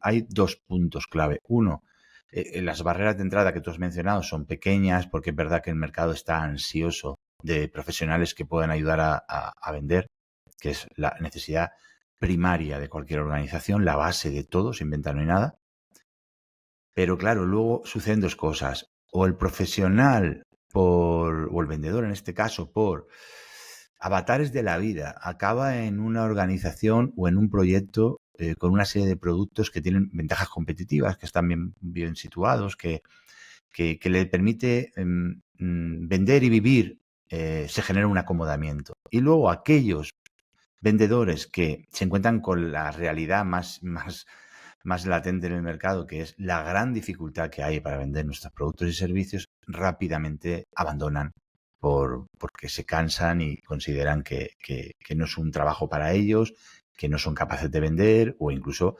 hay dos puntos clave. Uno, las barreras de entrada que tú has mencionado son pequeñas porque es verdad que el mercado está ansioso de profesionales que puedan ayudar a vender, que es la necesidad primaria de cualquier organización, la base de todo, sin venta no hay nada. Pero claro, luego suceden dos cosas. O el profesional o el vendedor en este caso, por avatares de la vida, acaba en una organización o en un proyecto con una serie de productos que tienen ventajas competitivas, que están bien situados, que le permite vender y vivir, se genera un acomodamiento. Y luego aquellos vendedores que se encuentran con la realidad más latente en el mercado, que es la gran dificultad que hay para vender nuestros productos y servicios, rápidamente abandonan porque se cansan y consideran que no es un trabajo para ellos, que no son capaces de vender, o incluso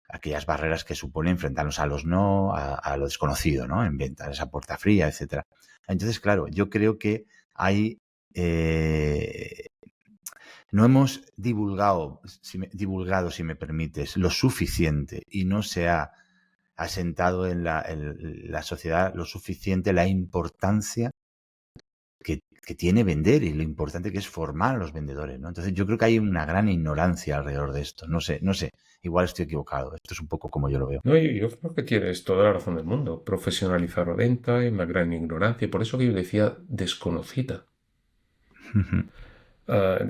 aquellas barreras que supone enfrentarnos a los no, a lo desconocido, ¿no? En venta, esa puerta fría, etcétera. Entonces, claro, yo creo que hay no hemos divulgado, si me permites, lo suficiente y no se ha asentado en la sociedad lo suficiente la importancia que tiene vender y lo importante que es formar a los vendedores, ¿no? Entonces yo creo que hay una gran ignorancia alrededor de esto. No sé, igual estoy equivocado. Esto es un poco como yo lo veo. No, yo creo que tienes toda la razón del mundo. Profesionalizar la venta, hay una gran ignorancia. Por eso que yo decía desconocida.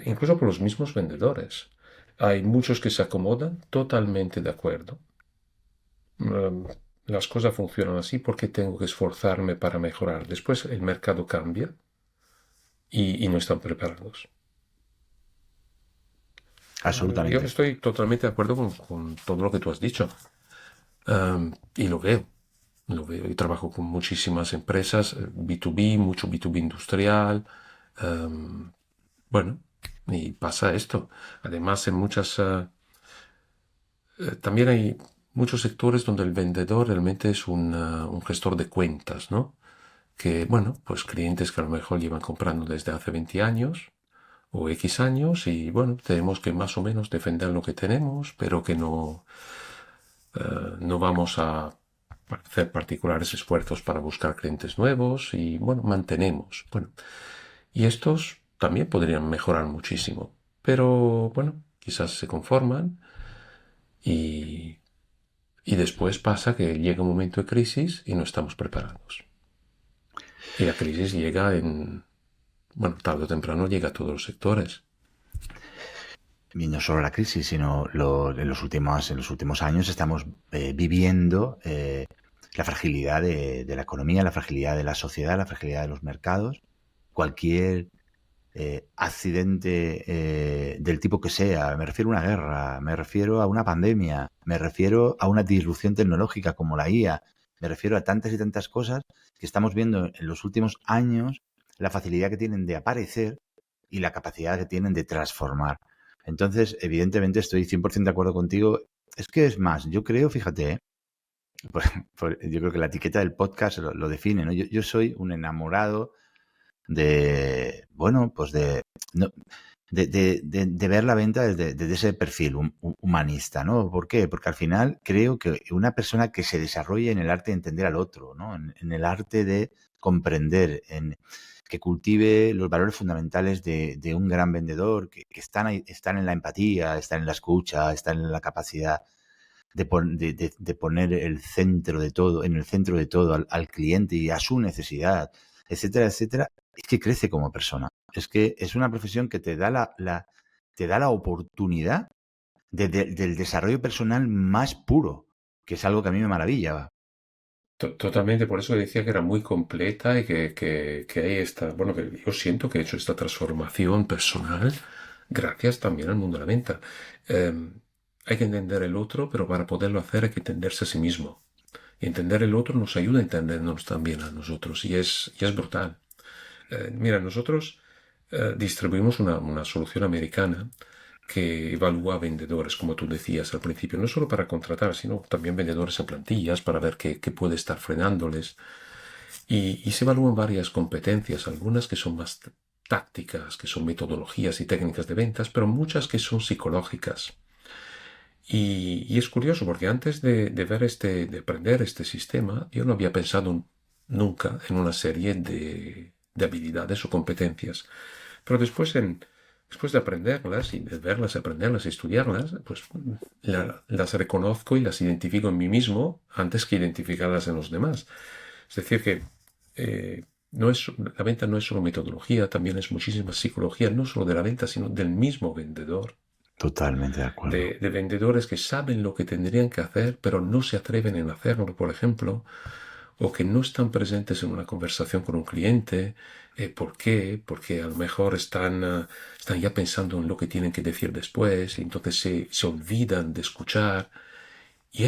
Incluso por los mismos vendedores. Hay muchos que se acomodan, totalmente de acuerdo. Las cosas funcionan así porque tengo que esforzarme para mejorar. Después el mercado cambia y no están preparados. Yo Absolutamente. estoy totalmente de acuerdo con todo lo que tú has dicho. Y lo veo. Lo veo. Yo trabajo con muchísimas empresas, B2B, mucho B2B industrial. Bueno, y pasa esto. Además, en muchas... también hay muchos sectores donde el vendedor realmente es un gestor de cuentas, ¿no? Que, bueno, pues clientes que a lo mejor llevan comprando desde hace 20 años o X años y, bueno, tenemos que más o menos defender lo que tenemos, pero que no vamos a hacer particulares esfuerzos para buscar clientes nuevos y, bueno, mantenemos. Bueno, y estos también podrían mejorar muchísimo, pero, bueno, quizás se conforman y, y después pasa que llega un momento de crisis y no estamos preparados. Y la crisis llega bueno, tarde o temprano llega a todos los sectores. Y no solo la crisis, sino en los últimos años estamos viviendo la fragilidad de la economía, la fragilidad de la sociedad, la fragilidad de los mercados. Cualquier accidente del tipo que sea, me refiero a una guerra, me refiero a una pandemia, me refiero a una disrupción tecnológica como la IA, me refiero a tantas y tantas cosas que estamos viendo en los últimos años, la facilidad que tienen de aparecer y la capacidad que tienen de transformar. Entonces, evidentemente estoy 100% de acuerdo contigo. Es que es más, yo creo, fíjate, yo creo que la etiqueta del podcast lo define, ¿no? Yo soy un enamorado bueno, pues no, de ver la venta desde ese perfil humanista, ¿no? ¿Por qué? Porque al final creo que una persona que se desarrolla en el arte de entender al otro, ¿no? En el arte de comprender, que cultive los valores fundamentales de un gran vendedor, que están en la empatía, están en la escucha, están en la capacidad de poner en el centro de todo al cliente y a su necesidad, etcétera, etcétera, es que crece como persona. Es que es una profesión que te da te da la oportunidad del desarrollo personal más puro, que es algo que a mí me maravilla. Totalmente, por eso decía que era muy completa y que hay esta, bueno, que yo siento que he hecho esta transformación personal gracias también al mundo de la venta. Hay que entender el otro, pero para poderlo hacer hay que entenderse a sí mismo. Y entender el otro nos ayuda a entendernos también a nosotros y es brutal. Mira, nosotros distribuimos una solución americana que evalúa vendedores, como tú decías al principio, no solo para contratar, sino también vendedores en plantillas para ver qué puede estar frenándoles. Y se evalúan varias competencias, algunas que son más tácticas, que son metodologías y técnicas de ventas, pero muchas que son psicológicas. Y es curioso porque antes de ver de aprender este sistema, yo no había pensado nunca en una serie de habilidades o competencias. Pero después de aprenderlas y de verlas, aprenderlas y estudiarlas, pues las reconozco y las identifico en mí mismo antes que identificarlas en los demás. Es decir, que la venta no es solo metodología, también es muchísima psicología, no solo de la venta, sino del mismo vendedor. Totalmente de acuerdo. De vendedores que saben lo que tendrían que hacer, pero no se atreven a hacerlo, por ejemplo, o que no están presentes en una conversación con un cliente. ¿Por qué? Porque a lo mejor están ya pensando en lo que tienen que decir después, y entonces se olvidan de escuchar. Y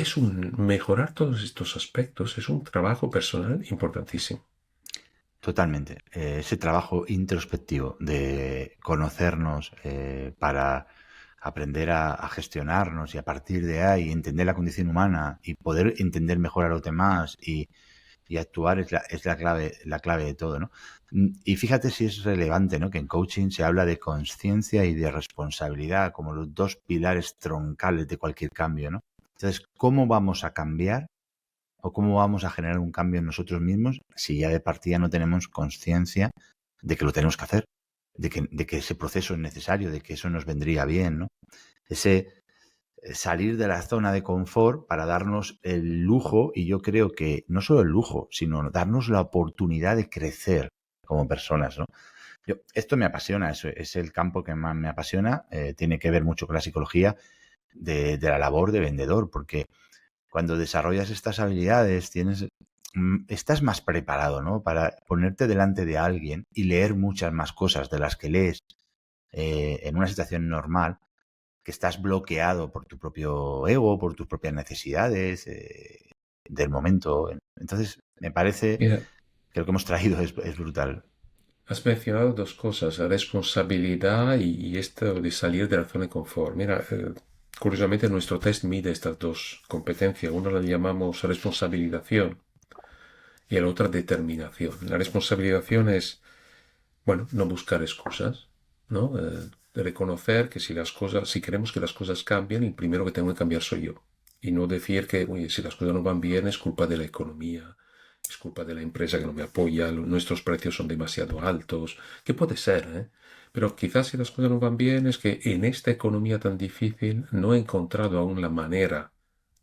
mejorar todos estos aspectos es un trabajo personal importantísimo. Totalmente. Ese trabajo introspectivo de conocernos para aprender a gestionarnos y a partir de ahí entender la condición humana y poder entender mejor a los demás y actuar es la clave de todo, ¿no? Y fíjate si es relevante, ¿no? Que en coaching se habla de conciencia y de responsabilidad como los dos pilares troncales de cualquier cambio, ¿no? Entonces, ¿cómo vamos a cambiar o cómo vamos a generar un cambio en nosotros mismos si ya de partida no tenemos conciencia de que lo tenemos que hacer, de que ese proceso es necesario, de que eso nos vendría bien, ¿no? Ese salir de la zona de confort para darnos el lujo, y yo creo que no solo el lujo, sino darnos la oportunidad de crecer como personas, ¿no? Esto me apasiona, es el campo que más me apasiona, tiene que ver mucho con la psicología de la labor de vendedor, porque cuando desarrollas estas habilidades estás más preparado, ¿no? Para ponerte delante de alguien y leer muchas más cosas de las que lees en una situación normal, que estás bloqueado por tu propio ego, por tus propias necesidades del momento. Entonces, me parece Mira, que lo que hemos traído es brutal. has mencionado dos cosas, la responsabilidad y esto de salir de la zona de confort. Mira, curiosamente nuestro test mide estas dos competencias. Una la llamamos responsabilización y la otra determinación. La responsabilización es, bueno, no buscar excusas, ¿no? Reconocer que si queremos que las cosas cambien, el primero que tengo que cambiar soy yo. Y no decir que, oye, si las cosas no van bien es culpa de la economía, es culpa de la empresa que no me apoya, nuestros precios son demasiado altos, que puede ser, ¿eh? Pero quizás si las cosas no van bien es que en esta economía tan difícil no he encontrado aún la manera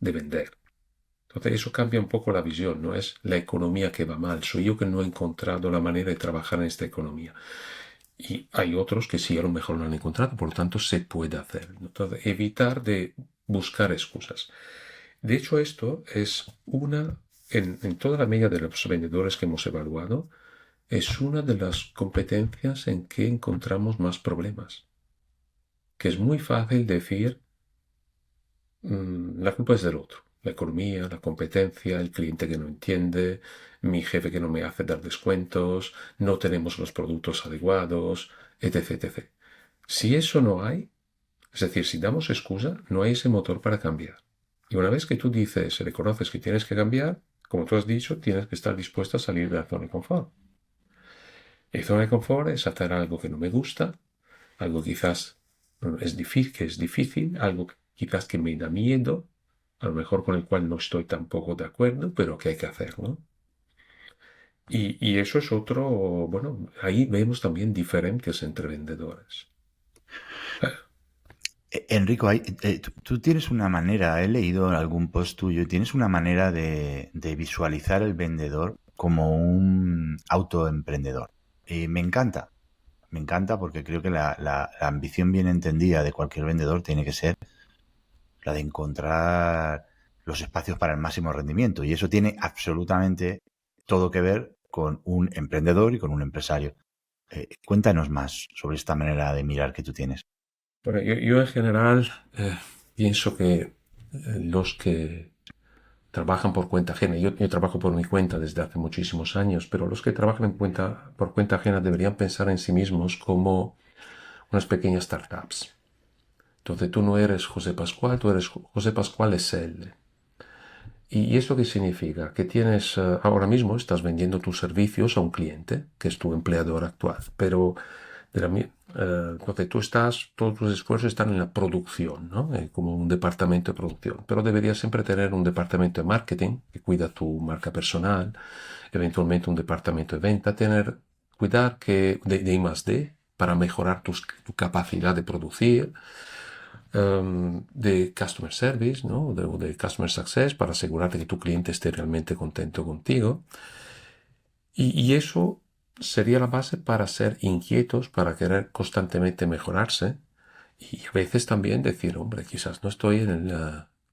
de vender. Entonces eso cambia un poco la visión, no es la economía que va mal, soy yo que no he encontrado la manera de trabajar en esta economía. Y hay otros que sí a lo mejor lo han encontrado, por lo tanto se puede hacer. Entonces, evitar de buscar excusas. De hecho, esto es en toda la media de los vendedores que hemos evaluado, es una de las competencias en que encontramos más problemas. Que es muy fácil decir, la culpa es del otro. La economía, la competencia, el cliente que no entiende, mi jefe que no me hace dar descuentos, no tenemos los productos adecuados, etc, etc. Si eso no hay, es decir, si damos excusa, no hay ese motor para cambiar. Y una vez que tú dices, reconoces que tienes que cambiar, como tú has dicho, tienes que estar dispuesto a salir de la zona de confort. Y zona de confort es hacer algo que no me gusta, algo quizás que es difícil, algo quizás que me da miedo, a lo mejor con el cual no estoy tampoco de acuerdo, pero que hay que hacer, ¿no? Y eso es otro, bueno, ahí vemos también diferencias entre vendedores. Enrico, tú tienes una manera, he leído algún post tuyo, tienes una manera de visualizar el vendedor como un autoemprendedor. Y me encanta porque creo que la ambición bien entendida de cualquier vendedor tiene que ser la de encontrar los espacios para el máximo rendimiento. Y eso tiene absolutamente todo que ver con un emprendedor y con un empresario. Cuéntanos más sobre esta manera de mirar que tú tienes. Bueno, yo en general pienso que los que trabajan por cuenta ajena, yo trabajo por mi cuenta desde hace muchísimos años, pero los que trabajan por cuenta ajena deberían pensar en sí mismos como unas pequeñas startups. Entonces tú no eres José Pascual, tú eres José Pascual SL. ¿Y esto qué significa? Que ahora mismo estás vendiendo tus servicios a un cliente, que es tu empleador actual, pero Entonces todos tus esfuerzos están en la producción, ¿no? Como un departamento de producción. Pero deberías siempre tener un departamento de marketing que cuida tu marca personal, eventualmente un departamento de venta, cuidar de I+D para mejorar tu capacidad de producir, de customer service, ¿no? De customer success para asegurarte que tu cliente esté realmente contento contigo. Y eso sería la base para ser inquietos, para querer constantemente mejorarse y a veces también decir, hombre, quizás no estoy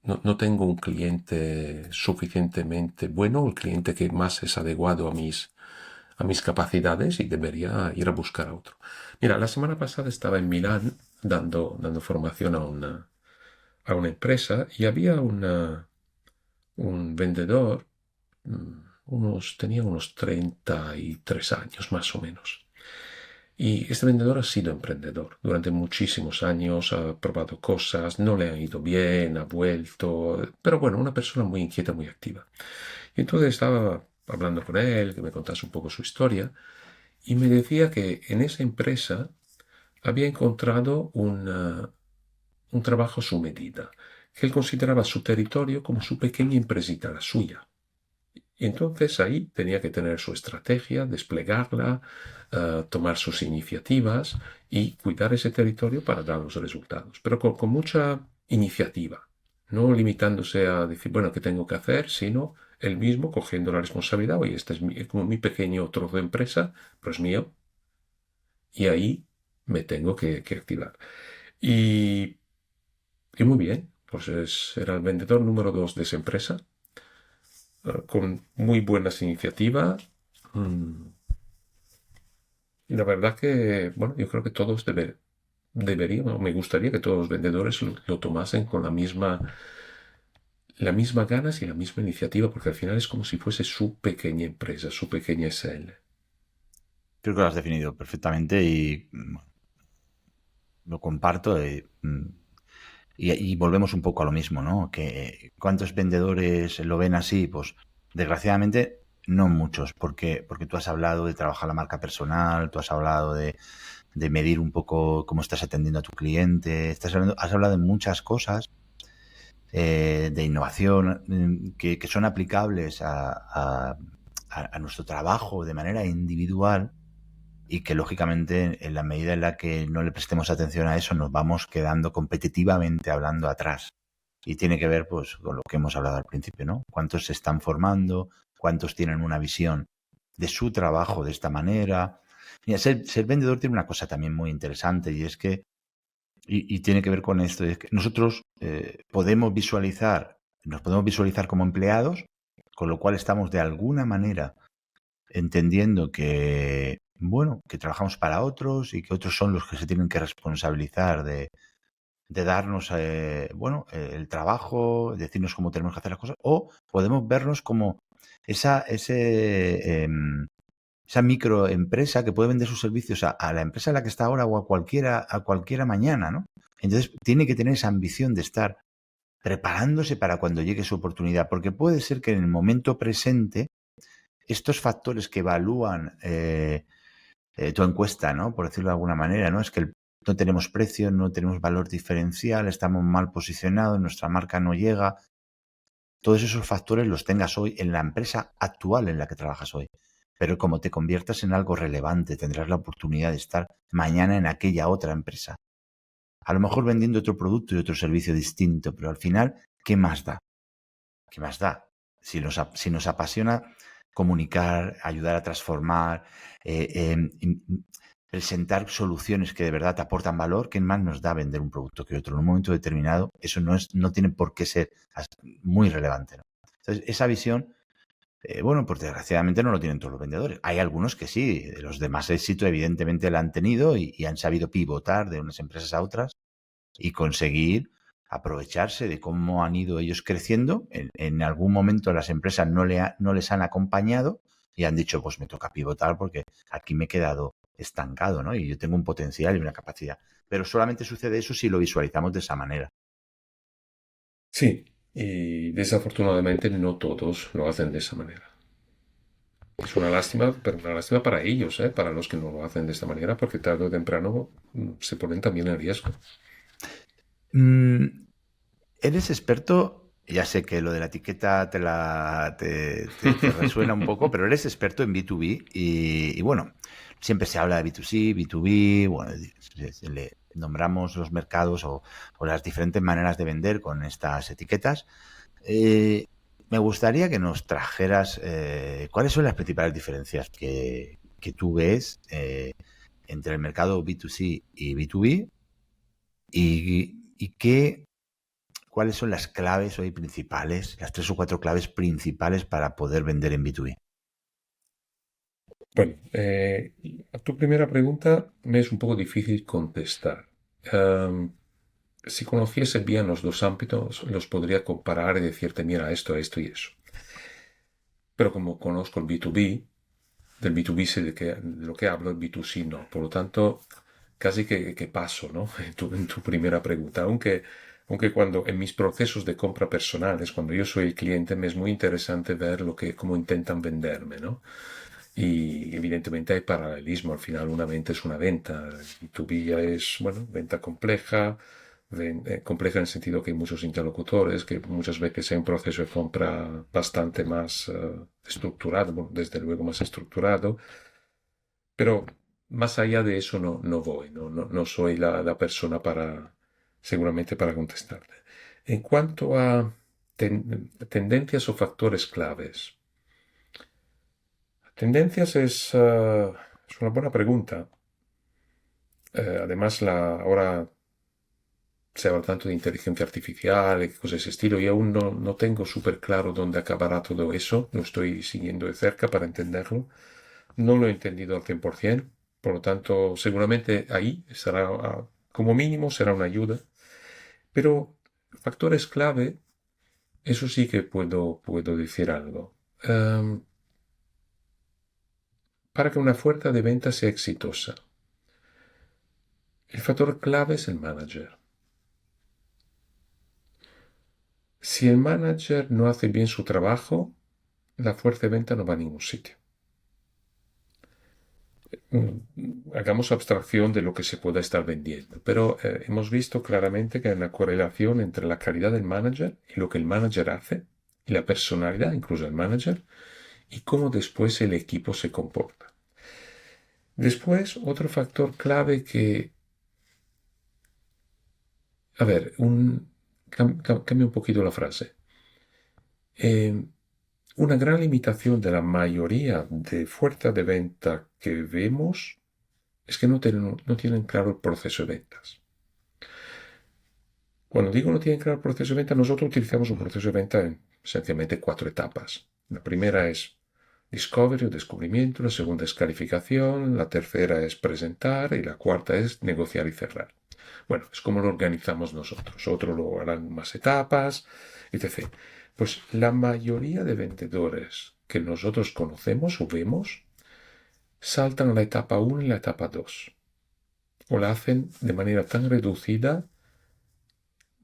no tengo un cliente suficientemente bueno, el cliente que más es adecuado a mis capacidades y debería ir a buscar a otro. Mira, la semana pasada estaba en Milán dando formación a una empresa y había un vendedor, tenía unos 33 años más o menos. Y este vendedor ha sido emprendedor durante muchísimos años, ha probado cosas, no le han ido bien, ha vuelto, pero bueno, una persona muy inquieta, muy activa. Y entonces estaba hablando con él, que me contase un poco su historia, y me decía que en esa empresa había encontrado un trabajo a su medida, que él consideraba su territorio como su pequeña empresita, la suya. Y entonces ahí tenía que tener su estrategia, desplegarla, tomar sus iniciativas y cuidar ese territorio para dar los resultados, pero con mucha iniciativa, no limitándose a decir, bueno, ¿qué tengo que hacer? Sino él mismo cogiendo la responsabilidad, oye, este es como mi pequeño trozo de empresa, pero es mío, y ahí me tengo que activar. Y, y muy bien, pues era el vendedor número 2 de esa empresa, con muy buenas iniciativas. Mm, Y la verdad que, bueno, yo creo que todos deberían, o me gustaría que todos los vendedores lo tomasen con la misma ganas y la misma iniciativa, porque al final es como si fuese su pequeña empresa, su pequeña SL. Creo que lo has definido perfectamente y lo comparto. Y volvemos un poco a lo mismo, ¿no? Que ¿cuántos vendedores lo ven así? Pues desgraciadamente no muchos, porque tú has hablado de trabajar la marca personal, tú has hablado de medir un poco cómo estás atendiendo a tu cliente, has hablado de muchas cosas de innovación que son aplicables a nuestro trabajo de manera individual y que lógicamente en la medida en la que no le prestemos atención a eso nos vamos quedando competitivamente hablando atrás. Y tiene que ver pues con lo que hemos hablado al principio, ¿no? ¿Cuántos se están formando? ¿Cuántos tienen una visión de su trabajo de esta manera? Mira, ser vendedor tiene una cosa también muy interesante y es que, y tiene que ver con esto, es que nosotros nos podemos visualizar como empleados, con lo cual estamos de alguna manera entendiendo que, bueno, que trabajamos para otros y que otros son los que se tienen que responsabilizar de darnos, el trabajo, decirnos cómo tenemos que hacer las cosas, o podemos vernos como esa microempresa que puede vender sus servicios a la empresa en la que está ahora o a cualquiera mañana, ¿no? Entonces tiene que tener esa ambición de estar preparándose para cuando llegue su oportunidad, porque puede ser que en el momento presente estos factores que evalúan tu encuesta, ¿no? Por decirlo de alguna manera, ¿no? Es que no tenemos precio, no tenemos valor diferencial, estamos mal posicionados, nuestra marca no llega. Todos esos factores los tengas hoy en la empresa actual en la que trabajas hoy. Pero como te conviertas en algo relevante, tendrás la oportunidad de estar mañana en aquella otra empresa. A lo mejor vendiendo otro producto y otro servicio distinto, pero al final, ¿qué más da? ¿Qué más da? Si nos apasiona comunicar, ayudar a transformar, presentar soluciones que de verdad te aportan valor, ¿qué más nos da vender un producto que otro? En un momento determinado, eso no tiene por qué ser muy relevante, ¿no? Entonces, esa visión, pues desgraciadamente no lo tienen todos los vendedores. Hay algunos que sí, los de más éxito evidentemente la han tenido y han sabido pivotar de unas empresas a otras y conseguir aprovecharse de cómo han ido ellos creciendo. En algún momento las empresas no les han acompañado y han dicho, pues me toca pivotar porque aquí me he quedado estancado, ¿no? Y yo tengo un potencial y una capacidad. Pero solamente sucede eso si lo visualizamos de esa manera. Sí, y desafortunadamente no todos lo hacen de esa manera. Es una lástima, pero una lástima para ellos, ¿eh? Para los que no lo hacen de esta manera, porque tarde o temprano se ponen también en riesgo. Mm, ¿Eres experto? Ya sé que lo de la etiqueta te resuena un poco, pero eres experto en B2B y bueno, siempre se habla de B2C, B2B, bueno, le nombramos los mercados o las diferentes maneras de vender con estas etiquetas. Eh, Me gustaría que nos trajeras cuáles son las principales diferencias que tú ves entre el mercado B2C y B2B y cuáles son las claves hoy principales, las 3 o 4 claves principales para poder vender en B2B. Bueno, a tu primera pregunta me es un poco difícil contestar. Em, si conociese bien los dos ámbitos, los podría comparar y decirte, mira, esto y eso. Pero como conozco el B2B, del B2B sé de lo que hablo, el B2C no. Por lo tanto, casi que paso, ¿no? En tu primera pregunta. Aunque cuando en mis procesos de compra personales, cuando yo soy el cliente, me es muy interesante ver cómo intentan venderme, ¿no? Y evidentemente hay paralelismo. Al final una venta es una venta. B2B ya es, bueno, venta compleja, compleja en el sentido que hay muchos interlocutores, que muchas veces hay un proceso de compra bastante más estructurado, bueno, desde luego más estructurado, pero más allá de eso no voy, no soy la persona seguramente para contestarte. En cuanto a tendencias o factores claves, tendencias es una buena pregunta. Además, ahora se habla tanto de inteligencia artificial y cosas de ese estilo, y aún no tengo súper claro dónde acabará todo eso. Lo estoy siguiendo de cerca para entenderlo. No lo he entendido al 100%, por lo tanto, seguramente ahí será, como mínimo, será una ayuda. Pero factores clave, eso sí que puedo decir algo. Para que una oferta de venta sea exitosa, el factor clave es el manager. Si el manager no hace bien su trabajo, la fuerza de venta no va a ningún sitio. Hagamos abstracción de lo que se pueda estar vendiendo, pero hemos visto claramente que hay una correlación entre la calidad del manager y lo que el manager hace, y la personalidad incluso del manager, y cómo después el equipo se comporta. Después, otro factor clave a ver, cambio un poquito la frase. Una gran limitación de la mayoría de fuerzas de venta que vemos es que no tienen claro el proceso de ventas. Cuando digo no tienen claro el proceso de venta, nosotros utilizamos un proceso de venta en esencialmente 4 etapas. La primera es discovery o descubrimiento, la segunda es calificación, la tercera es presentar y la cuarta es negociar y cerrar. Bueno, es como lo organizamos nosotros. Otros lo harán más etapas, etc. Pues la mayoría de vendedores que nosotros conocemos o vemos saltan a la etapa 1 y la etapa 2. O la hacen de manera tan reducida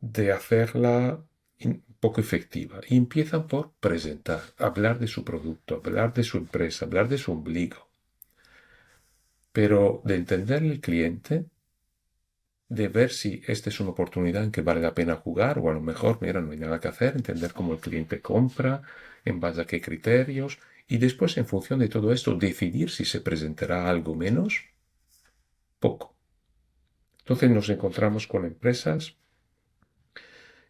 de hacerla poco efectiva. Y empiezan por presentar, hablar de su producto, hablar de su empresa, hablar de su ombligo. Pero de entender el cliente, de ver si esta es una oportunidad en que vale la pena jugar, o a lo mejor, mira, no hay nada que hacer, entender cómo el cliente compra, en base a qué criterios, y después, en función de todo esto, decidir si se presentará algo menos, poco. Entonces nos encontramos con empresas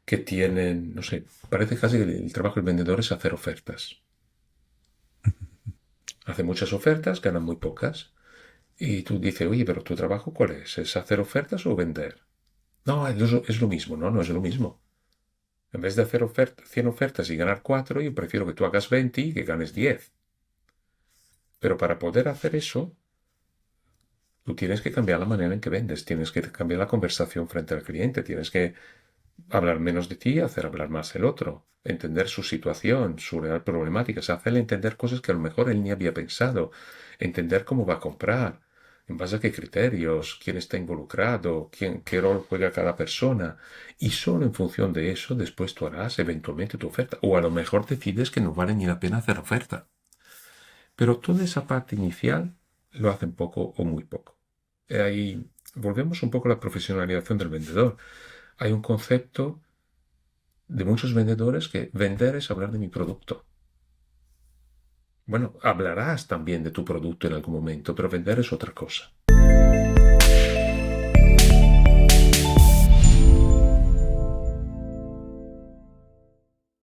que tienen, no sé, parece casi que el trabajo del vendedor es hacer ofertas. Hace muchas ofertas, ganan muy pocas. Y tú dices, oye, pero tu trabajo ¿cuál es? ¿Es hacer ofertas o vender? No, es lo mismo, no es lo mismo. En vez de hacer 100 ofertas y ganar 4, yo prefiero que tú hagas 20 y que ganes 10. Pero para poder hacer eso, tú tienes que cambiar la manera en que vendes, tienes que cambiar la conversación frente al cliente, tienes que hablar menos de ti, hacer hablar más el otro, entender su situación, su real problemática, o sea, hacerle entender cosas que a lo mejor él ni había pensado, entender cómo va a comprar, en base a qué criterios, quién está involucrado, qué rol juega cada persona, y solo en función de eso después tú harás eventualmente tu oferta, o a lo mejor decides que no vale ni la pena hacer oferta. Pero toda esa parte inicial lo hacen poco o muy poco. Ahí volvemos un poco a la profesionalización del vendedor. Hay un concepto de muchos vendedores que vender es hablar de mi producto. Bueno, hablarás también de tu producto en algún momento, pero vender es otra cosa.